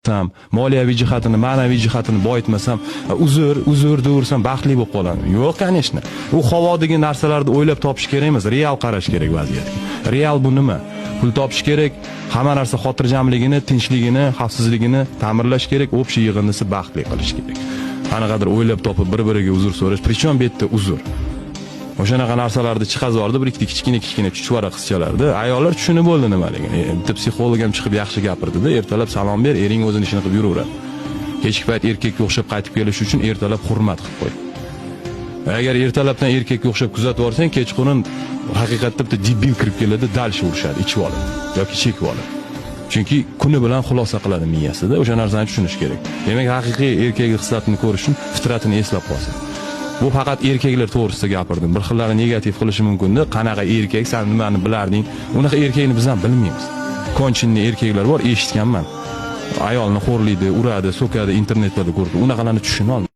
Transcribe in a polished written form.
moliyaviy jihatini, ma'naviy jihatini boyitmasam, uzr dersam baxtli bo'lib qolaman. Yo'q, конечно. U havodagi narsalarni o'ylab topish kerak emas, real qarash kerak vaziyatga. Real bu nima? Pul topish kerak, hamma narsa xotirjamligini, tinchligini, xavfsizligini ta'minlash kerak, общий yig'indisi baxtli qilish kerak. Qanaqadir o'ylab topib bir-biriga uzr so'rash, prичем bu yerda uzr. O'shanaqa narsalarni chiqazordi, bir ikkita kichkina chuchvara qizchalarda. Ayollar tushunib bo'ldi nimaligini. Bitta psixolog ham chiqib yaxshi gapirdi-da, ertalab salom ber, ering o'zini ishini qilib yuraveradi. Kechki payt erkakka o'xshab qaytib kelish uchun ertalab hurmat qilib qo'y. Agar ertalabdan erkakka o'xshab kuzatib borsang, kechqurun haqiqatda bitta debil kirib keladi, dalsh urishadi, ichib oladi yoki chekib oladi. Chunki kuni bilan xulosa qiladi miyasida, o'sha narsani tushunish kerak. Demak, haqiqiy erkaklik xislatini ko'rish uchun fitratini eslab qolsin. Bu faqat erkaklar to'g'risida gapirdim. Bir xillari negativ qilishi mumkin-da. Qanaqa erkak, sen nimani bilarding? Unaqa erkakni biz ham bilmaymiz. Konchinli erkaklar bor, eshitganman. Ayolni xo'rlaydi, uradi, so'kadi, internetda ko'rib. Unaqalarni tushuna olmayman.